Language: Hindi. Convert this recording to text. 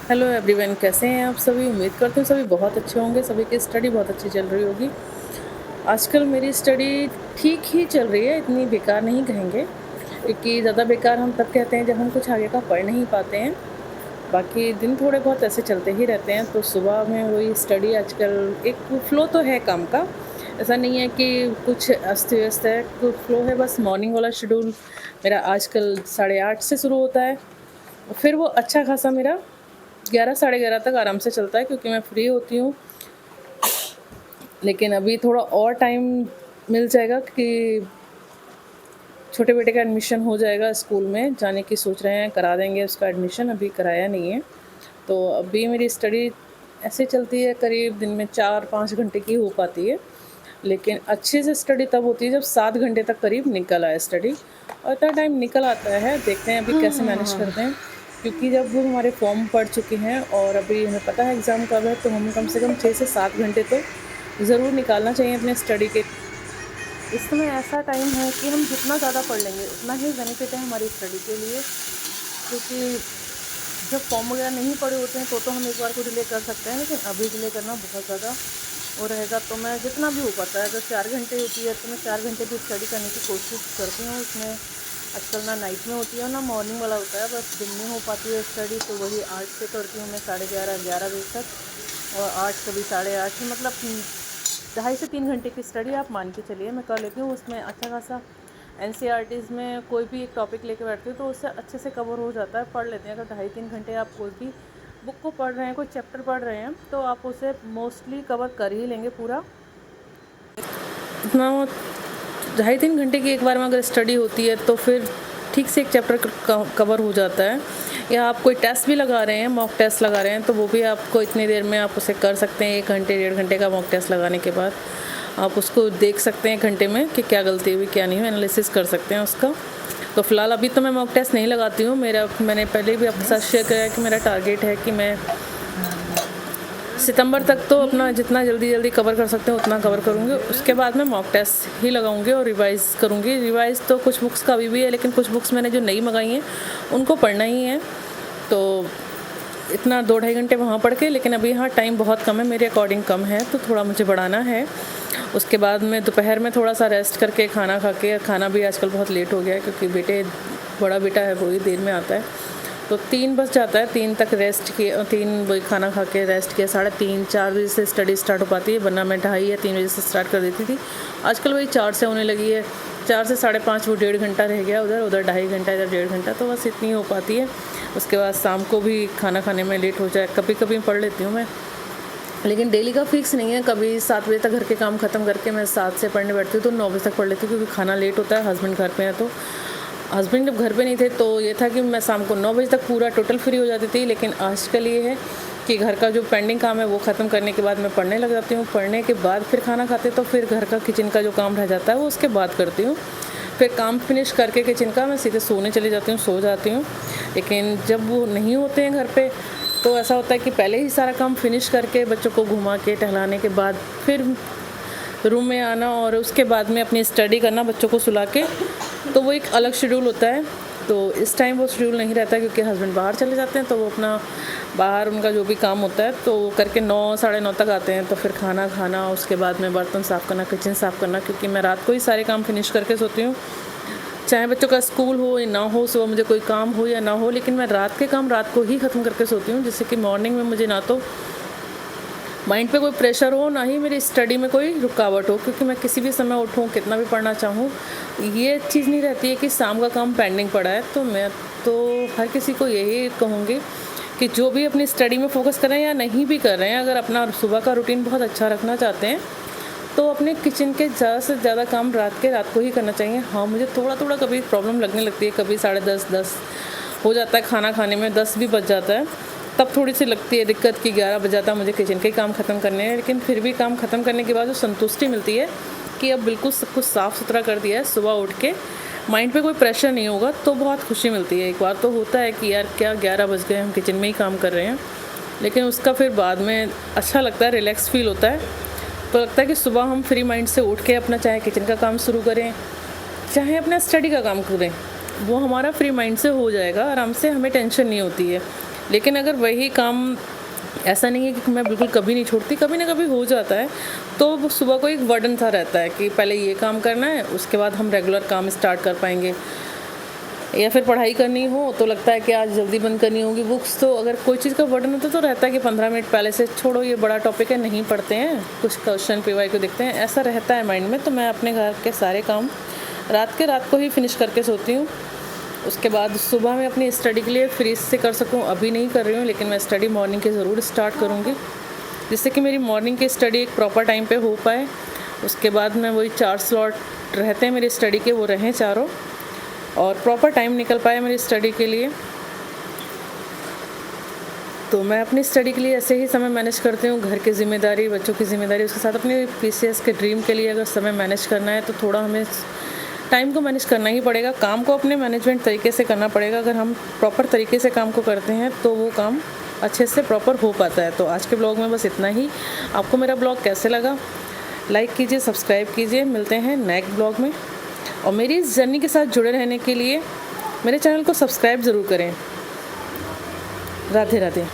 हेलो एवरीवन, कैसे हैं आप सभी। उम्मीद करते हैं सभी बहुत अच्छे होंगे, सभी की स्टडी बहुत अच्छी चल रही होगी। आजकल मेरी स्टडी ठीक ही चल रही है, इतनी बेकार नहीं कहेंगे, क्योंकि ज़्यादा बेकार हम तब कहते हैं जब हम कुछ आगे का पढ़ नहीं पाते हैं। बाकी दिन थोड़े बहुत ऐसे चलते ही रहते हैं। तो सुबह में वही स्टडी, आजकल एक फ्लो तो है काम का, ऐसा नहीं है कि कुछ अस्त व्यस्त है, कुछ फ्लो है। बस मॉर्निंग वाला शेड्यूल मेरा आजकल 8:30 से शुरू होता है, फिर वो अच्छा खासा मेरा 11 साढ़े 11 तक आराम से चलता है, क्योंकि मैं फ्री होती हूँ। लेकिन अभी थोड़ा और टाइम मिल जाएगा कि छोटे बेटे का एडमिशन हो जाएगा, स्कूल में जाने की सोच रहे हैं, करा देंगे उसका एडमिशन, अभी कराया नहीं है। तो अभी मेरी स्टडी ऐसे चलती है, करीब दिन में 4-5 घंटे की हो पाती है। लेकिन अच्छे से स्टडी तब होती है जब 7 घंटे तक करीब निकल आए स्टडी, और इतना टाइम निकल आता है। देखते हैं अभी कैसे मैनेज करते हैं, क्योंकि जब वो हमारे फॉर्म पड़ चुके हैं और अभी हमें पता है एग्ज़ाम कब है, तो हम कम से कम 6 से 7 घंटे तो ज़रूर निकालना चाहिए अपने स्टडी के। इस समय ऐसा टाइम है कि हम जितना ज़्यादा पढ़ लेंगे उतना ही बेनिफिट है हमारी स्टडी के लिए, क्योंकि जब फॉर्म वगैरह नहीं पड़े होते हैं तो हम एक बार को डिले कर सकते हैं, लेकिन अभी डिले करना बहुत ज़्यादा वो रहेगा। तो मैं जितना भी हो पाता है, अगर 4 घंटे होती है तो मैं 4 घंटे भी स्टडी करने की कोशिश करती हूँ। उसमें आजकल ना नाइट में होती है ना मॉर्निंग वाला होता है, बस दिन में हो पाती है स्टडी। तो वही 8 से करती हूँ मैं 11:30-11 बजे तक, और 8 कभी 8:30, मतलब 2.5 से 3 घंटे की स्टडी आप मान के चलिए मैं कर लेती हूँ। उसमें अच्छा खासा एनसीईआरटीज़ में कोई भी एक टॉपिक लेके बैठती हूँ तो उससे अच्छे से कवर हो जाता है, पढ़ लेते हैं। अगर 2.5-3 घंटे आप कोई भी बुक को पढ़ रहे हैं, कोई चैप्टर पढ़ रहे हैं, तो आप उसे मोस्टली कवर कर ही लेंगे पूरा। इतना 2.5-3 घंटे की एक बार में अगर स्टडी होती है तो फिर ठीक से एक चैप्टर कवर हो जाता है। या आप कोई टेस्ट भी लगा रहे हैं, मॉक टेस्ट लगा रहे हैं, तो वो भी आपको इतनी देर में आप उसे कर सकते हैं। 1 घंटे 1.5 घंटे का मॉक टेस्ट लगाने के बाद आप उसको देख सकते हैं 1 घंटे में कि क्या गलती हुई क्या नहीं हुई, एनालिसिस कर सकते हैं उसका। तो फ़िलहाल अभी तो मैं मॉक टेस्ट नहीं लगाती हूँ। मैंने पहले भी आपके साथ शेयर किया है कि मेरा टारगेट है कि मैं सितंबर तक तो अपना जितना जल्दी कवर कर सकते हैं उतना कवर करूँगी। उसके बाद मैं मॉक टेस्ट ही लगाऊंगी और रिवाइज़ करूँगी। रिवाइज़ तो कुछ बुक्स का अभी भी है, लेकिन कुछ बुक्स मैंने जो नई मंगाई हैं उनको पढ़ना ही है। तो इतना 2-2.5 घंटे वहाँ पढ़ के, लेकिन अभी यहाँ टाइम बहुत कम है, मेरे अकॉर्डिंग कम है, तो थोड़ा मुझे बढ़ाना है। उसके बाद मैं दोपहर में थोड़ा सा रेस्ट करके खाना खा के, खाना भी आजकल बहुत लेट हो गया है क्योंकि बड़ा बेटा है वही देर में आता है, तो 3 बज जाता है। 3 तक रेस्ट किया, 3 बजे खाना खा के रेस्ट किया, 3:30-4 बजे से स्टडी स्टार्ट हो पाती है, वरना मैं 2:30 या 3 बजे से स्टार्ट कर देती थी। आजकल वही 4 से होने लगी है, 4 से 5:30, वो 1.5 घंटा रह गया, उधर 2.5 घंटा, इधर 1.5 घंटा, तो बस इतनी हो पाती है। उसके बाद शाम को भी खाना खाने में लेट हो जाए, कभी कभी पढ़ लेती हूँ मैं, लेकिन डेली का फिक्स नहीं है। कभी 7 बजे तक घर के काम ख़त्म करके मैं 7 से पढ़ने बैठती हूँ तो 9 बजे तक पढ़ लेती हूँ, क्योंकि खाना लेट होता है। हस्बैंड घर पे हैं, तो हस्बैंड जब घर पे नहीं थे तो ये था कि मैं शाम को 9 बजे तक पूरा टोटल फ्री हो जाती थी। लेकिन आजकल ये है कि घर का जो पेंडिंग काम है वो ख़त्म करने के बाद मैं पढ़ने लग जाती हूँ। पढ़ने के बाद फिर खाना खाते, तो फिर घर का किचन का जो काम रह जाता है वो उसके बाद करती हूँ। फिर काम फिनिश करके किचन का मैं सीधे सोने चली जाती हूँ, सो जाती हूँ। लेकिन जब वो नहीं होते हैं घर पे तो ऐसा होता है कि पहले ही सारा काम फिनिश करके बच्चों को घुमा के टहलाने के बाद फिर रूम में आना, और उसके बाद में अपनी स्टडी करना बच्चों को सुला के, तो वो एक अलग शेड्यूल होता है। तो इस टाइम वो शेड्यूल नहीं रहता, क्योंकि हस्बैंड बाहर चले जाते हैं, तो वो अपना बाहर उनका जो भी काम होता है तो वो करके 9 साढ़े 9 तक आते हैं। तो फिर खाना खाना, उसके बाद में बर्तन साफ़ करना, किचन साफ़ करना, क्योंकि मैं रात को ही सारे काम फिनिश करके सोती हूँ। चाहे बच्चों का स्कूल हो या ना हो, सुबह मुझे कोई काम हो या ना हो, लेकिन मैं रात के काम रात को ही ख़त्म करके सोती हूँ, जिससे कि मॉर्निंग में मुझे ना तो माइंड पे कोई प्रेशर हो, ना ही मेरी स्टडी में कोई रुकावट हो। क्योंकि मैं किसी भी समय उठूँ, कितना भी पढ़ना चाहूँ, ये चीज़ नहीं रहती है कि शाम का काम पेंडिंग पड़ा है। तो मैं तो हर किसी को यही कहूँगी कि जो भी अपनी स्टडी में फोकस कर रहे हैं या नहीं भी कर रहे हैं, अगर अपना सुबह का रूटीन बहुत अच्छा रखना चाहते हैं तो अपने किचन के ज़्यादा से ज़्यादा काम रात को ही करना चाहिए। हाँ, मुझे थोड़ा कभी प्रॉब्लम लगने लगती है, कभी 10:30 हो जाता है खाना खाने में, 10 भी बज जाता है, तब थोड़ी सी लगती है दिक्कत कि 11 बज जाता है मुझे किचन के काम ख़त्म करने हैं। लेकिन फिर भी काम ख़त्म करने के बाद जो संतुष्टि मिलती है कि अब बिल्कुल सब कुछ साफ़ सुथरा कर दिया है, सुबह उठ के माइंड पे कोई प्रेशर नहीं होगा, तो बहुत खुशी मिलती है। एक बार तो होता है कि यार क्या 11 बज गए, हम किचन में ही काम कर रहे हैं, लेकिन उसका फिर बाद में अच्छा लगता है, रिलैक्स फील होता है। तो लगता है कि सुबह हम फ्री माइंड से उठ के अपना चाहे किचन का काम शुरू करें, चाहे अपना स्टडी का काम करें, वो हमारा फ्री माइंड से हो जाएगा आराम से, हमें टेंशन नहीं होती है। लेकिन अगर वही काम, ऐसा नहीं है कि मैं बिल्कुल कभी नहीं छोड़ती, कभी ना कभी हो जाता है, तो वो सुबह को एक बर्डन सा रहता है कि पहले ये काम करना है, उसके बाद हम रेगुलर काम स्टार्ट कर पाएंगे। या फिर पढ़ाई करनी हो तो लगता है कि आज जल्दी बंद करनी होगी बुक्स, तो अगर कोई चीज़ का बर्डन होता तो रहता है कि 15 मिनट पहले से छोड़ो, ये बड़ा टॉपिक है, नहीं पढ़ते हैं, कुछ क्वेश्चन PY को देखते हैं, ऐसा रहता है माइंड में। तो मैं अपने घर के सारे काम रात को ही फिनिश करके सोती हूँ। उसके बाद सुबह में अपनी स्टडी के लिए फ्री से कर सकूँ, अभी नहीं कर रही हूँ, लेकिन मैं स्टडी मॉर्निंग की ज़रूर स्टार्ट करूँगी, जिससे कि मेरी मॉर्निंग की स्टडी एक प्रॉपर टाइम पे हो पाए। उसके बाद मैं वही 4 स्लॉट रहते हैं मेरी स्टडी के, वो रहें चारों, और प्रॉपर टाइम निकल पाए मेरी स्टडी के लिए। तो मैं अपनी स्टडी के लिए ऐसे ही समय मैनेज करती हूँ। घर की ज़िम्मेदारी, बच्चों की ज़िम्मेदारी, उसके साथ अपने PCS के ड्रीम के लिए अगर समय मैनेज करना है तो थोड़ा हमें टाइम को मैनेज करना ही पड़ेगा। काम को अपने मैनेजमेंट तरीके से करना पड़ेगा। अगर हम प्रॉपर तरीके से काम को करते हैं तो वो काम अच्छे से प्रॉपर हो पाता है। तो आज के ब्लॉग में बस इतना ही। आपको मेरा ब्लॉग कैसे लगा, लाइक कीजिए, सब्सक्राइब कीजिए। मिलते हैं नेक्स्ट ब्लॉग में, और मेरी इस जर्नी के साथ जुड़े रहने के लिए मेरे चैनल को सब्सक्राइब ज़रूर करें। राधे राधे।